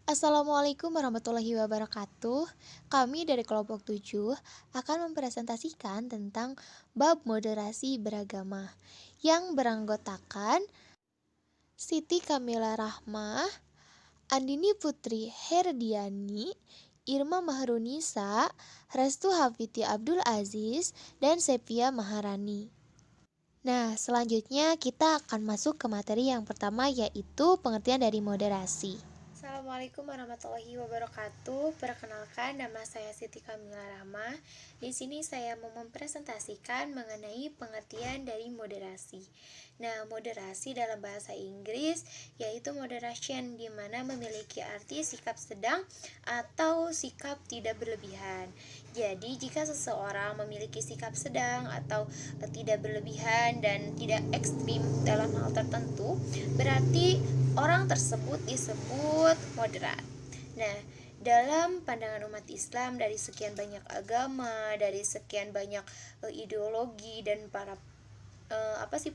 Assalamualaikum warahmatullahi wabarakatuh. Kami dari kelompok 7 akan mempresentasikan tentang bab moderasi beragama yang beranggotakan Siti Kamila Rahmah, Andini Putri Herdiani, Irma Mahrunisa, Restu Hafiti Abdul Aziz, dan Sepia Maharani. Nah, selanjutnya kita akan masuk ke materi yang pertama, yaitu pengertian dari moderasi. Assalamualaikum warahmatullahi wabarakatuh. Perkenalkan, nama saya Siti Kamila Rahmah. Di sini saya mau mempresentasikan mengenai pengertian dari moderasi. Nah, moderasi dalam bahasa Inggris yaitu moderation, di mana memiliki arti sikap sedang atau sikap tidak berlebihan. Jadi, jika seseorang memiliki sikap sedang atau tidak berlebihan dan tidak ekstrim dalam hal tertentu, berarti orang tersebut disebut moderat. Nah, dalam pandangan umat Islam, dari sekian banyak agama, dari sekian banyak ideologi dan para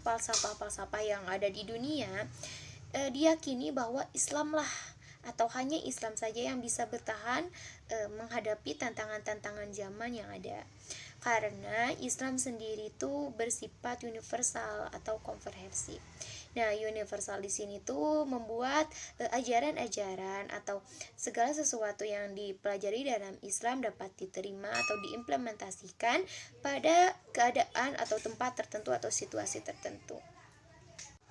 falsafah-falsafah yang ada di dunia, diyakini bahwa Islamlah atau hanya Islam saja yang bisa bertahan menghadapi tantangan-tantangan zaman yang ada. Karena Islam sendiri itu bersifat universal atau komprehensif. Nah, universal di sini tuh membuat ajaran-ajaran atau segala sesuatu yang dipelajari dalam Islam dapat diterima atau diimplementasikan pada keadaan atau tempat tertentu atau situasi tertentu.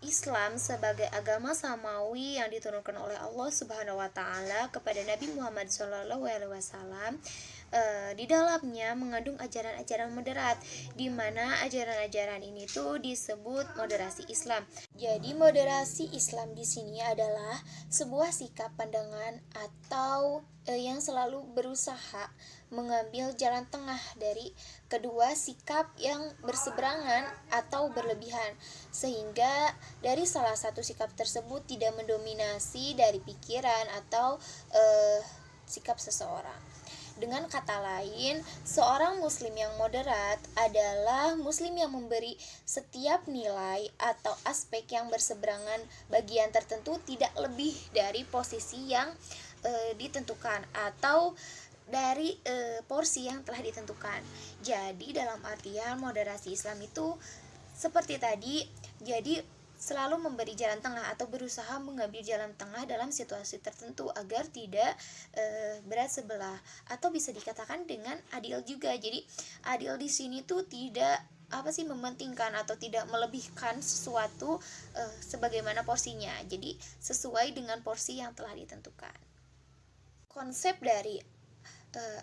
Islam sebagai agama samawi yang diturunkan oleh Allah Subhanahu wa taala kepada Nabi Muhammad SAW, di dalamnya mengandung ajaran-ajaran moderat, di mana ajaran-ajaran ini tuh disebut moderasi Islam. Jadi moderasi Islam di sini adalah sebuah sikap pandangan atau yang selalu berusaha mengambil jalan tengah dari kedua sikap yang berseberangan atau berlebihan, sehingga dari salah satu sikap tersebut tidak mendominasi dari pikiran atau sikap seseorang. Dengan kata lain, seorang muslim yang moderat adalah muslim yang memberi setiap nilai atau aspek yang berseberangan bagian tertentu tidak lebih dari posisi yang ditentukan atau dari porsi yang telah ditentukan. Jadi dalam artian moderasi Islam itu seperti tadi, jadi selalu memberi jalan tengah atau berusaha mengambil jalan tengah dalam situasi tertentu agar tidak berat sebelah, atau bisa dikatakan dengan adil juga. Jadi adil di sini tuh tidak mementingkan atau tidak melebihkan sesuatu sebagaimana porsinya. Jadi sesuai dengan porsi yang telah ditentukan. Konsep dari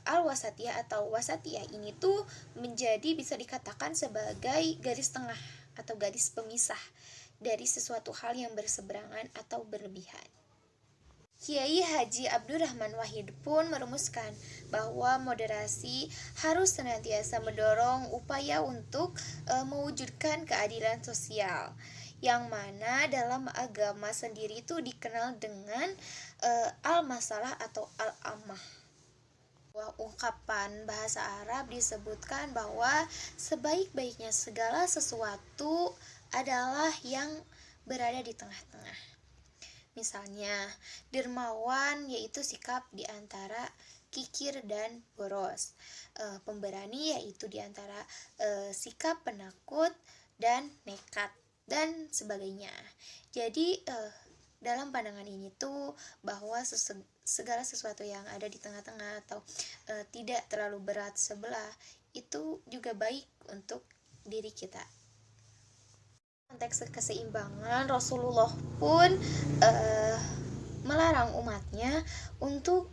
al-wasatiyah atau wasatiyah ini tuh menjadi bisa dikatakan sebagai garis tengah atau garis pemisah dari sesuatu hal yang berseberangan atau berlebihan. Kiai Haji Abdurrahman Wahid pun merumuskan bahwa moderasi harus senantiasa mendorong upaya untuk mewujudkan keadilan sosial, yang mana dalam agama sendiri itu dikenal dengan al-masalah atau al-ammah. Ungkapan bahasa Arab disebutkan bahwa sebaik-baiknya segala sesuatu adalah yang berada di tengah-tengah. Misalnya, dermawan yaitu sikap di antara kikir dan boros. Pemberani yaitu di antara sikap penakut dan nekat dan sebagainya. Jadi dalam pandangan ini tuh bahwa segala sesuatu yang ada di tengah-tengah atau tidak terlalu berat sebelah itu juga baik untuk diri kita. Konteks keseimbangan, Rasulullah pun melarang umatnya untuk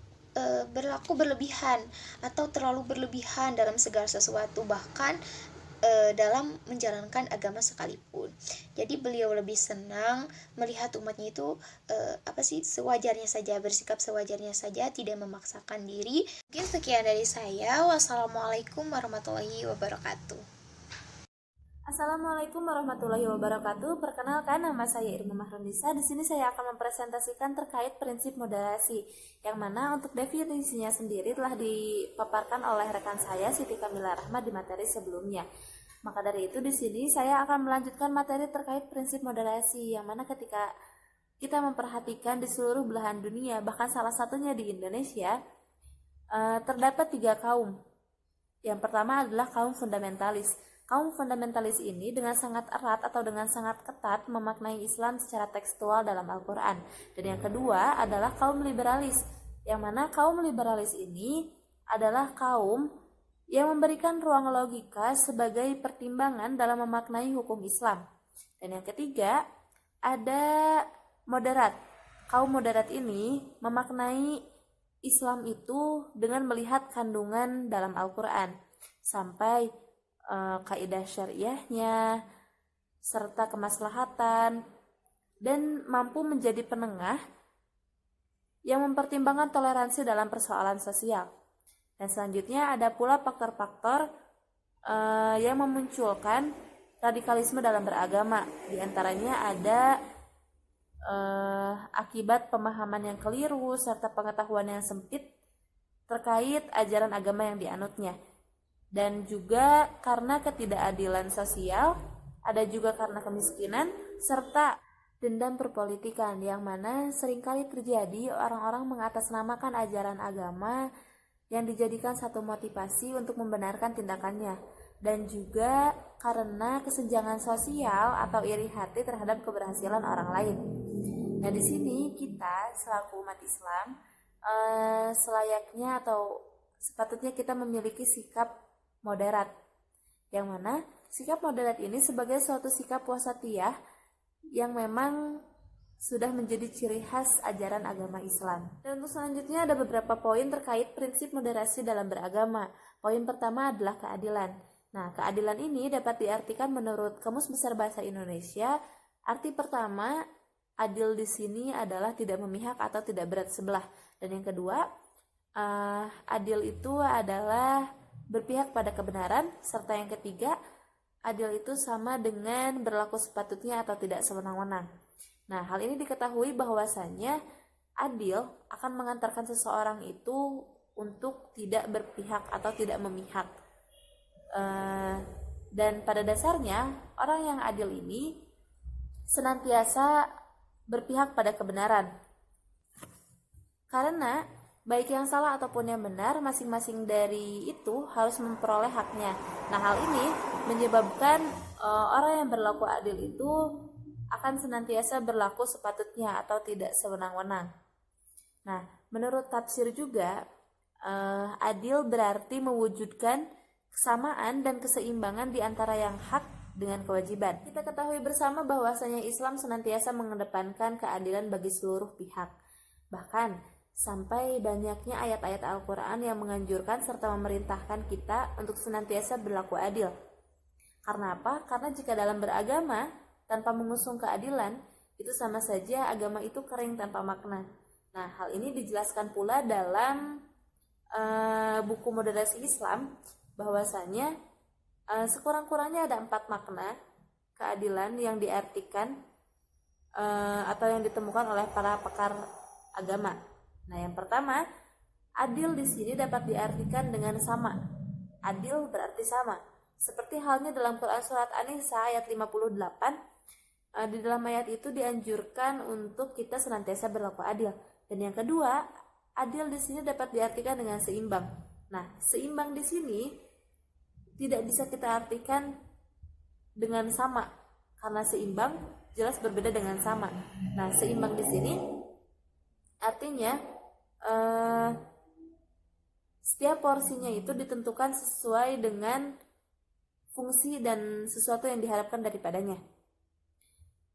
berlaku berlebihan atau terlalu berlebihan dalam segala sesuatu, bahkan dalam menjalankan agama sekalipun. Jadi beliau lebih senang melihat umatnya itu sewajarnya saja, bersikap sewajarnya saja, tidak memaksakan diri. Mungkin sekian dari saya. Wassalamualaikum warahmatullahi wabarakatuh. Assalamualaikum warahmatullahi wabarakatuh. Perkenalkan, nama saya Irma Mahrunisa. Di sini saya akan mempresentasikan terkait prinsip moderasi, yang mana untuk definisinya sendiri telah dipaparkan oleh rekan saya Siti Kamila Rahmah di materi sebelumnya. Maka dari itu di sini saya akan melanjutkan materi terkait prinsip moderasi, yang mana ketika kita memperhatikan di seluruh belahan dunia, bahkan salah satunya di Indonesia, terdapat 3 kaum. Yang pertama adalah kaum fundamentalis. Kaum fundamentalis ini dengan sangat erat atau dengan sangat ketat memaknai Islam secara tekstual dalam Al-Quran. Dan yang kedua adalah kaum liberalis, yang mana kaum liberalis ini adalah kaum yang memberikan ruang logika sebagai pertimbangan dalam memaknai hukum Islam. Dan yang ketiga ada moderat. Kaum moderat ini memaknai Islam itu dengan melihat kandungan dalam Al-Quran sampai kaidah syariahnya serta kemaslahatan, dan mampu menjadi penengah yang mempertimbangkan toleransi dalam persoalan sosial. Dan selanjutnya ada pula faktor-faktor yang memunculkan radikalisme dalam beragama. Di antaranya ada akibat pemahaman yang keliru serta pengetahuan yang sempit terkait ajaran agama yang dianutnya. Dan juga karena ketidakadilan sosial, ada juga karena kemiskinan, serta dendam perpolitikan, yang mana seringkali terjadi orang-orang mengatasnamakan ajaran agama yang dijadikan satu motivasi untuk membenarkan tindakannya. Dan juga karena kesenjangan sosial atau iri hati terhadap keberhasilan orang lain. Nah, di sini kita selaku umat Islam selayaknya atau sepatutnya kita memiliki sikap moderat, yang mana sikap moderat ini sebagai suatu sikap wasatiyah yang memang sudah menjadi ciri khas ajaran agama Islam. Dan untuk selanjutnya ada beberapa poin terkait prinsip moderasi dalam beragama. Poin pertama adalah keadilan. Nah, keadilan ini dapat diartikan menurut Kamus Besar Bahasa Indonesia. Arti pertama, adil di sini adalah tidak memihak atau tidak berat sebelah. Dan yang kedua, adil itu adalah berpihak pada kebenaran. Serta yang ketiga, adil itu sama dengan berlaku sepatutnya atau tidak sewenang-wenang. Nah, hal ini diketahui bahwasannya adil akan mengantarkan seseorang itu untuk tidak berpihak atau tidak memihak. Dan pada dasarnya orang yang adil ini senantiasa berpihak pada kebenaran, karena baik yang salah ataupun yang benar, masing-masing dari itu harus memperoleh haknya. Nah, hal ini menyebabkan orang yang berlaku adil itu akan senantiasa berlaku sepatutnya atau tidak sewenang-wenang. Nah, menurut tafsir juga, adil berarti mewujudkan kesamaan dan keseimbangan di antara yang hak dengan kewajiban. Kita ketahui bersama bahwasanya Islam senantiasa mengedepankan keadilan bagi seluruh pihak. Bahkan sampai banyaknya ayat-ayat Al-Quran yang menganjurkan serta memerintahkan kita untuk senantiasa berlaku adil. Karena apa? Karena jika dalam beragama tanpa mengusung keadilan, itu sama saja agama itu kering tanpa makna. Nah, hal ini dijelaskan pula dalam buku Moderasi Islam, bahwasanya sekurang-kurangnya ada 4 makna keadilan yang diartikan atau yang ditemukan oleh para pakar agama. Nah, yang pertama, adil di sini dapat diartikan dengan sama. Adil berarti sama. Seperti halnya dalam Quran surat An-Nisa ayat 58, di dalam ayat itu dianjurkan untuk kita senantiasa berlaku adil. Dan yang kedua, adil di sini dapat diartikan dengan seimbang. Nah, seimbang di sini tidak bisa kita artikan dengan sama, karena seimbang jelas berbeda dengan sama. Nah, seimbang di sini artinya setiap porsinya itu ditentukan sesuai dengan fungsi dan sesuatu yang diharapkan daripadanya.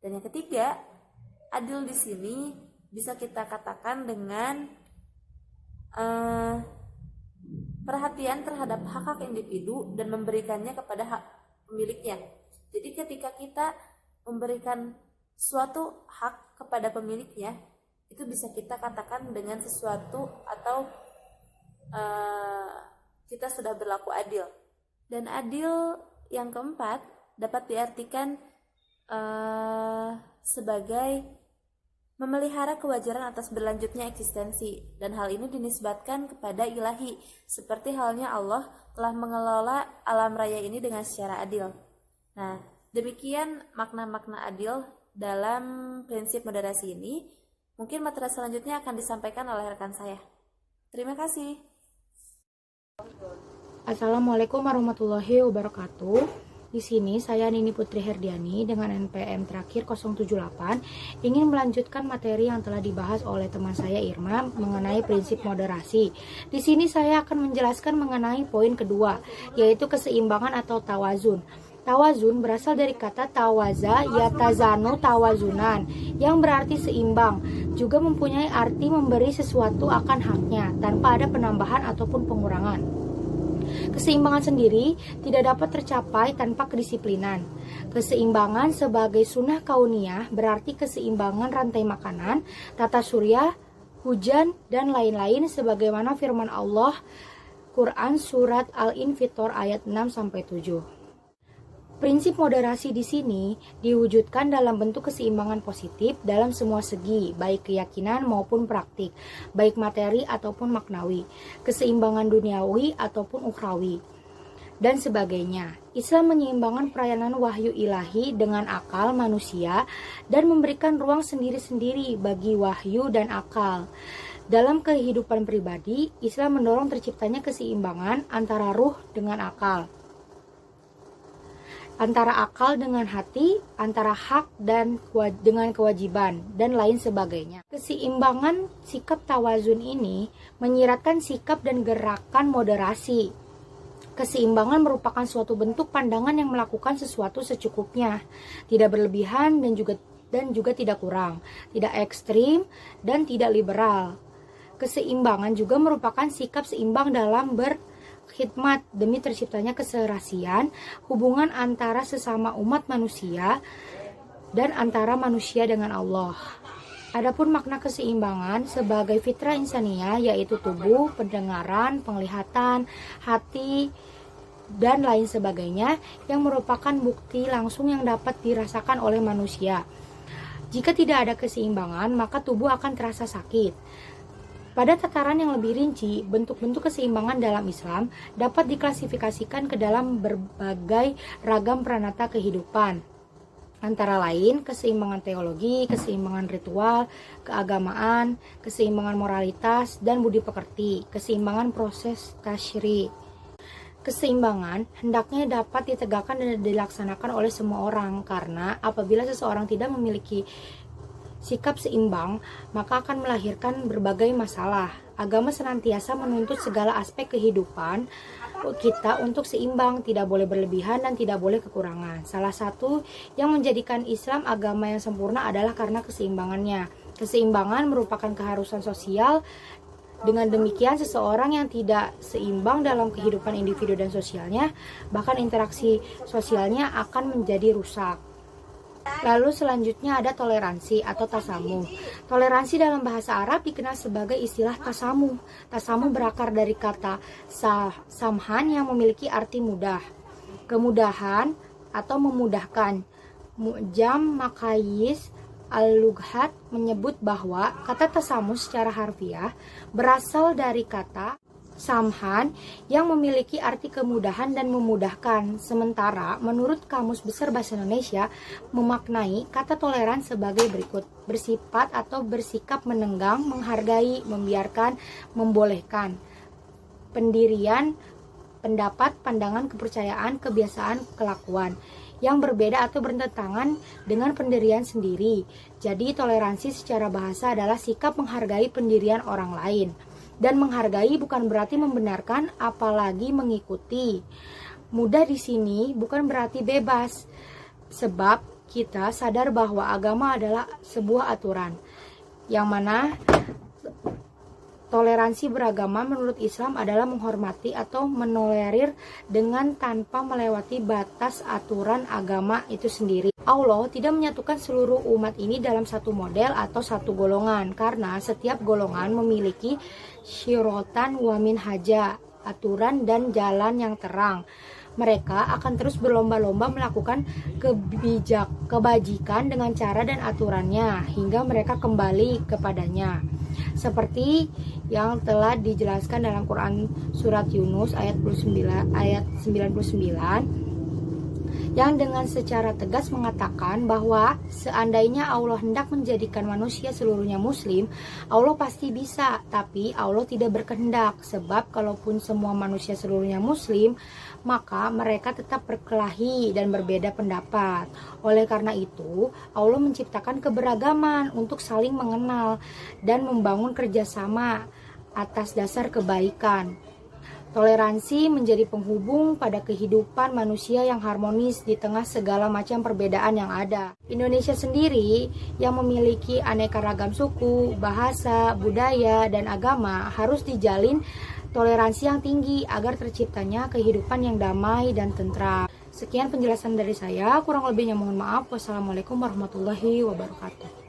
Dan yang ketiga, adil di sini bisa kita katakan dengan perhatian terhadap hak-hak individu dan memberikannya kepada hak pemiliknya. Jadi ketika kita memberikan suatu hak kepada pemiliknya, itu bisa kita katakan dengan sesuatu atau kita sudah berlaku adil. Dan adil yang keempat dapat diartikan sebagai memelihara kewajaran atas berlanjutnya eksistensi, dan hal ini dinisbatkan kepada ilahi, seperti halnya Allah telah mengelola alam raya ini dengan secara adil. Nah, demikian makna-makna adil dalam prinsip moderasi ini. Mungkin materi selanjutnya akan disampaikan oleh rekan saya. Terima kasih. Assalamualaikum warahmatullahi wabarakatuh. Di sini saya Nini Putri Herdiani dengan NPM terakhir 078 ingin melanjutkan materi yang telah dibahas oleh teman saya Irma mengenai prinsip moderasi. Di sini saya akan menjelaskan mengenai poin kedua, yaitu keseimbangan atau tawazun. Tawazun berasal dari kata tawaza yatazanu tawazunan yang berarti seimbang, juga mempunyai arti memberi sesuatu akan haknya tanpa ada penambahan ataupun pengurangan. Keseimbangan sendiri tidak dapat tercapai tanpa kedisiplinan. Keseimbangan sebagai sunnah kauniyah berarti keseimbangan rantai makanan, tata surya, hujan, dan lain-lain sebagaimana firman Allah Quran Surat Al-Infitor ayat 6-7. Prinsip moderasi di sini diwujudkan dalam bentuk keseimbangan positif dalam semua segi, baik keyakinan maupun praktik, baik materi ataupun maknawi, keseimbangan duniawi ataupun ukhrawi, dan sebagainya. Islam menyeimbangkan perayanan wahyu ilahi dengan akal manusia dan memberikan ruang sendiri-sendiri bagi wahyu dan akal. Dalam kehidupan pribadi, Islam mendorong terciptanya keseimbangan antara ruh dengan akal, antara akal dengan hati, antara hak dan dengan kewajiban, dan lain sebagainya. Keseimbangan sikap tawazun ini menyiratkan sikap dan gerakan moderasi. Keseimbangan merupakan suatu bentuk pandangan yang melakukan sesuatu secukupnya, tidak berlebihan dan juga tidak kurang, tidak ekstrim dan tidak liberal. Keseimbangan juga merupakan sikap seimbang dalam berkhidmat demi terciptanya keserasian hubungan antara sesama umat manusia dan antara manusia dengan Allah. Adapun makna keseimbangan sebagai fitrah insania yaitu tubuh, pendengaran, penglihatan, hati, dan lain sebagainya yang merupakan bukti langsung yang dapat dirasakan oleh manusia. Jika tidak ada keseimbangan, maka tubuh akan terasa sakit. Pada tataran yang lebih rinci, bentuk-bentuk keseimbangan dalam Islam dapat diklasifikasikan ke dalam berbagai ragam pranata kehidupan. Antara lain, keseimbangan teologi, keseimbangan ritual, keagamaan, keseimbangan moralitas, dan budi pekerti, keseimbangan proses tasyri. Keseimbangan hendaknya dapat ditegakkan dan dilaksanakan oleh semua orang, karena apabila seseorang tidak memiliki sikap seimbang, maka akan melahirkan berbagai masalah. Agama senantiasa menuntut segala aspek kehidupan kita untuk seimbang, tidak boleh berlebihan dan tidak boleh kekurangan. Salah satu yang menjadikan Islam agama yang sempurna adalah karena keseimbangannya. Keseimbangan merupakan keharusan sosial. Dengan demikian, seseorang yang tidak seimbang dalam kehidupan individu dan sosialnya, bahkan interaksi sosialnya akan menjadi rusak. Lalu selanjutnya ada toleransi atau tasamuh. Toleransi dalam bahasa Arab dikenal sebagai istilah tasamuh. Tasamuh berakar dari kata samhan yang memiliki arti mudah, kemudahan atau memudahkan. Mu'jam Makayis Al-Lughat menyebut bahwa kata tasamuh secara harfiah berasal dari kata samhan yang memiliki arti kemudahan dan memudahkan. Sementara menurut Kamus Besar Bahasa Indonesia memaknai kata toleran sebagai berikut: bersifat atau bersikap menenggang, menghargai, membiarkan, membolehkan. Pendirian, pendapat, pandangan, kepercayaan, kebiasaan, kelakuan yang berbeda atau bertentangan dengan pendirian sendiri. Jadi toleransi secara bahasa adalah sikap menghargai pendirian orang lain. Dan menghargai bukan berarti membenarkan, apalagi mengikuti. Mudah di sini bukan berarti bebas, sebab kita sadar bahwa agama adalah sebuah aturan, yang mana toleransi beragama menurut Islam adalah menghormati atau menolerir dengan tanpa melewati batas aturan agama itu sendiri. Allah tidak menyatukan seluruh umat ini dalam satu model atau satu golongan, karena setiap golongan memiliki syirotan wa minhaja, aturan dan jalan yang terang. Mereka akan terus berlomba-lomba melakukan kebajikan dengan cara dan aturannya hingga mereka kembali kepadanya. Seperti yang telah dijelaskan dalam Quran Surat Yunus ayat 99, yang dengan secara tegas mengatakan bahwa seandainya Allah hendak menjadikan manusia seluruhnya muslim, Allah pasti bisa, tapi Allah tidak berkehendak, sebab kalaupun semua manusia seluruhnya muslim, maka mereka tetap berkelahi dan berbeda pendapat. Oleh karena itu, Allah menciptakan keberagaman untuk saling mengenal dan membangun kerjasama atas dasar kebaikan. Toleransi menjadi penghubung pada kehidupan manusia yang harmonis di tengah segala macam perbedaan yang ada. Indonesia sendiri yang memiliki aneka ragam suku, bahasa, budaya, dan agama harus dijalin toleransi yang tinggi agar terciptanya kehidupan yang damai dan tentram. Sekian penjelasan dari saya, kurang lebihnya mohon maaf. Wassalamualaikum warahmatullahi wabarakatuh.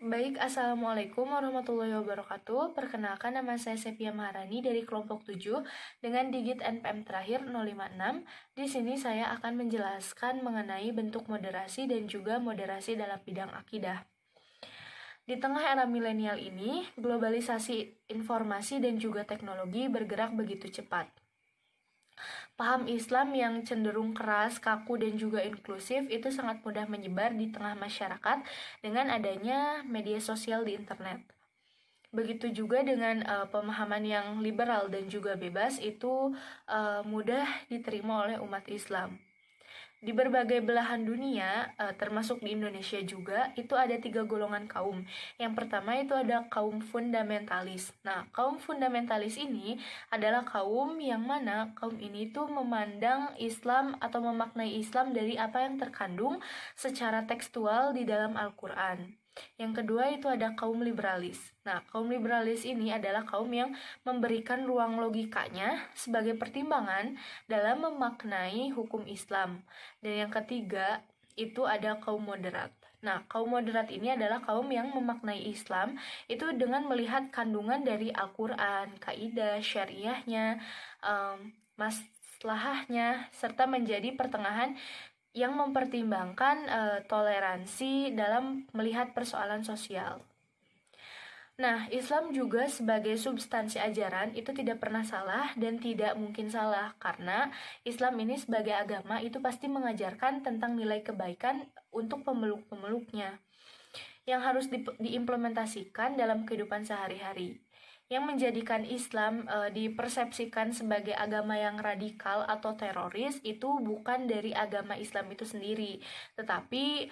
Baik, Assalamualaikum warahmatullahi wabarakatuh. Perkenalkan, nama saya Sepia Maharani dari kelompok 7 dengan digit NPM terakhir 056. Di sini saya akan menjelaskan mengenai bentuk moderasi dan juga moderasi dalam bidang akidah. Di tengah era milenial ini, globalisasi informasi dan juga teknologi bergerak begitu cepat. Paham Islam yang cenderung keras, kaku, dan juga inklusif itu sangat mudah menyebar di tengah masyarakat dengan adanya media sosial di internet. Begitu juga dengan pemahaman yang liberal dan juga bebas itu mudah diterima oleh umat Islam. Di berbagai belahan dunia, termasuk di Indonesia juga, itu ada 3 golongan kaum. Yang pertama itu ada kaum fundamentalis. Nah, kaum fundamentalis ini adalah kaum yang mana kaum ini tuh memandang Islam atau memaknai Islam dari apa yang terkandung secara tekstual di dalam Al-Quran. Yang kedua itu ada kaum liberalis. Nah, kaum liberalis ini adalah kaum yang memberikan ruang logikanya sebagai pertimbangan dalam memaknai hukum Islam. Dan yang ketiga itu ada kaum moderat. Nah, kaum moderat ini adalah kaum yang memaknai Islam itu dengan melihat kandungan dari Al-Quran, kaidah syariahnya, maslahahnya, serta menjadi pertengahan yang mempertimbangkan toleransi dalam melihat persoalan sosial. Nah, Islam juga sebagai substansi ajaran itu tidak pernah salah dan tidak mungkin salah, karena Islam ini sebagai agama itu pasti mengajarkan tentang nilai kebaikan untuk pemeluk-pemeluknya yang harus diimplementasikan dalam kehidupan sehari-hari. Yang menjadikan Islam dipersepsikan sebagai agama yang radikal atau teroris itu bukan dari agama Islam itu sendiri, tetapi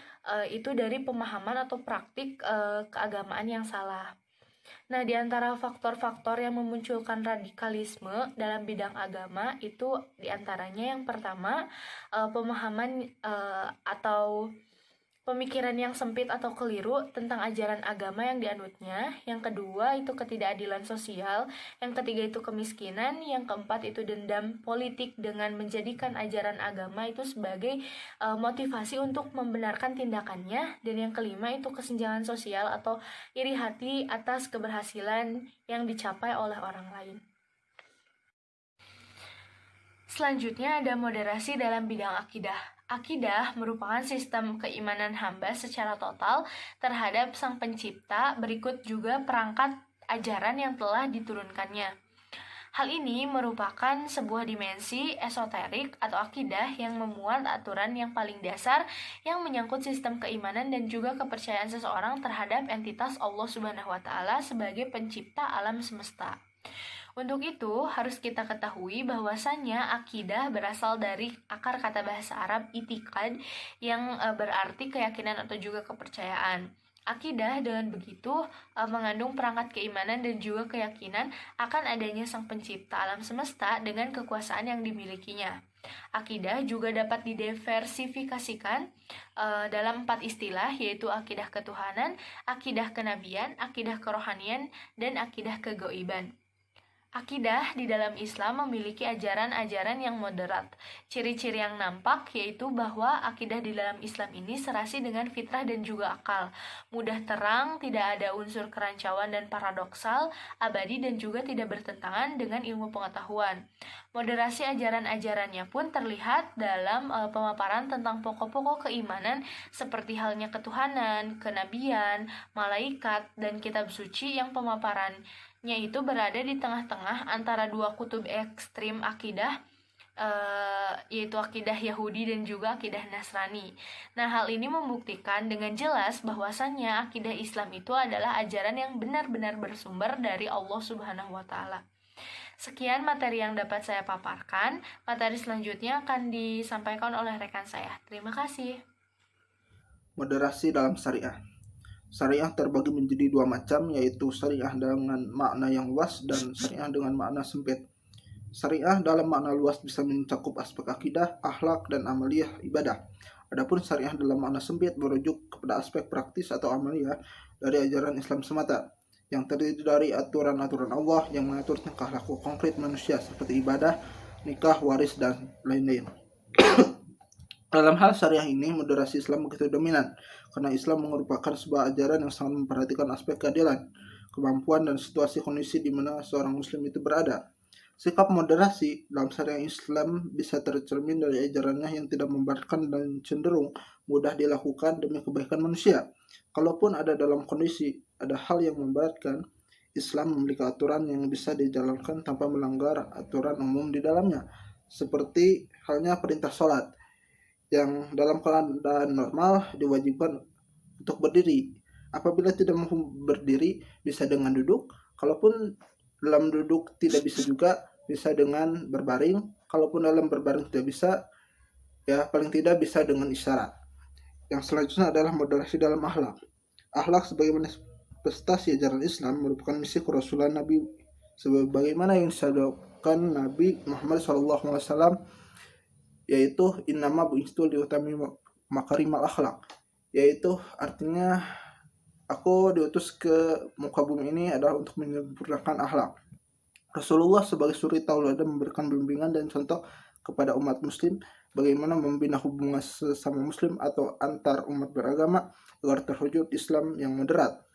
itu dari pemahaman atau praktik keagamaan yang salah. Nah, di antara faktor-faktor yang memunculkan radikalisme dalam bidang agama itu diantaranya yang pertama pemahaman atau pemikiran yang sempit atau keliru tentang ajaran agama yang dianutnya. Yang kedua itu ketidakadilan sosial. Yang ketiga itu kemiskinan. Yang keempat itu dendam politik dengan menjadikan ajaran agama itu sebagai motivasi untuk membenarkan tindakannya. Dan yang kelima itu kesenjangan sosial atau iri hati atas keberhasilan yang dicapai oleh orang lain. Selanjutnya ada moderasi dalam bidang akidah. Akidah merupakan sistem keimanan hamba secara total terhadap Sang Pencipta, berikut juga perangkat ajaran yang telah diturunkannya. Hal ini merupakan sebuah dimensi esoterik atau akidah yang memuat aturan yang paling dasar yang menyangkut sistem keimanan dan juga kepercayaan seseorang terhadap entitas Allah Subhanahu wa Ta'ala sebagai pencipta alam semesta. Untuk itu, harus kita ketahui bahwasannya akidah berasal dari akar kata bahasa Arab itikad yang berarti keyakinan atau juga kepercayaan. Akidah dengan begitu mengandung perangkat keimanan dan juga keyakinan akan adanya Sang Pencipta alam semesta dengan kekuasaan yang dimilikinya. Akidah juga dapat didiversifikasikan dalam 4 istilah, yaitu akidah ketuhanan, akidah kenabian, akidah kerohanian, dan akidah kegoiban. Akidah di dalam Islam memiliki ajaran-ajaran yang moderat. Ciri-ciri yang nampak yaitu bahwa akidah di dalam Islam ini serasi dengan fitrah dan juga akal, mudah terang, tidak ada unsur kerancauan dan paradoksal, abadi dan juga tidak bertentangan dengan ilmu pengetahuan. Moderasi ajaran-ajarannya pun terlihat dalam pemaparan tentang pokok-pokok keimanan seperti halnya ketuhanan, kenabian, malaikat, dan kitab suci yang pemaparannya itu berada di tengah-tengah antara dua kutub ekstrim akidah, yaitu akidah Yahudi dan juga akidah Nasrani. Nah, hal ini membuktikan dengan jelas bahwasannya akidah Islam itu adalah ajaran yang benar-benar bersumber dari Allah Subhanahu wa Ta'ala. Sekian materi yang dapat saya paparkan. Materi selanjutnya akan disampaikan oleh rekan saya. Terima kasih. Moderasi dalam syariah. Syariah terbagi menjadi dua macam, yaitu syariah dengan makna yang luas dan syariah dengan makna sempit. Syariah dalam makna luas bisa mencakup aspek akidah, akhlak, dan amaliyah ibadah. Adapun syariah dalam makna sempit merujuk kepada aspek praktis atau amaliyah dari ajaran Islam semata, yang terdiri dari aturan-aturan Allah yang mengatur tingkah laku konkret manusia seperti ibadah, nikah, waris, dan lain-lain. Dalam hal syariah ini, moderasi Islam begitu dominan, karena Islam merupakan sebuah ajaran yang sangat memperhatikan aspek keadilan, kemampuan, dan situasi kondisi di mana seorang muslim itu berada. Sikap moderasi dalam syariah Islam bisa tercermin dari ajarannya yang tidak membaratkan dan cenderung mudah dilakukan demi kebaikan manusia. Kalaupun ada dalam kondisi ada hal yang memberatkan, Islam memiliki aturan yang bisa dijalankan tanpa melanggar aturan umum di dalamnya, seperti halnya perintah sholat, yang dalam keadaan normal diwajibkan untuk berdiri. Apabila tidak mampu berdiri, bisa dengan duduk. Kalaupun dalam duduk tidak bisa juga, bisa dengan berbaring. Kalaupun dalam berbaring tidak bisa, ya paling tidak bisa dengan isyarat. Yang selanjutnya adalah moderasi dalam akhlak. Akhlak sebagai manifestasi ajaran Islam merupakan misi kerasulan Nabi, sebagaimana yang disabdakan Nabi Muhammad SAW, yaitu innama bu'istu liutami makarimal akhlak, yaitu artinya aku diutus ke muka bumi ini adalah untuk menyempurnakan akhlak. Rasulullah sebagai suri tauladan memberikan bimbingan dan contoh kepada umat muslim bagaimana membina hubungan sesama muslim atau antar umat beragama agar terwujud Islam yang moderat.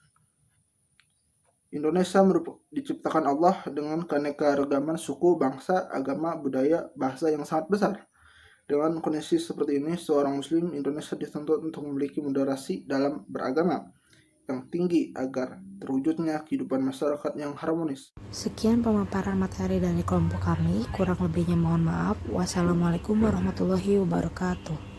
Indonesia diciptakan Allah dengan keanekaragaman suku, bangsa, agama, budaya, bahasa yang sangat besar. Dengan kondisi seperti ini, seorang muslim Indonesia dituntut untuk memiliki moderasi dalam beragama yang tinggi agar terwujudnya kehidupan masyarakat yang harmonis. Sekian pemaparan materi dari kelompok kami, kurang lebihnya mohon maaf. Wassalamualaikum warahmatullahi wabarakatuh.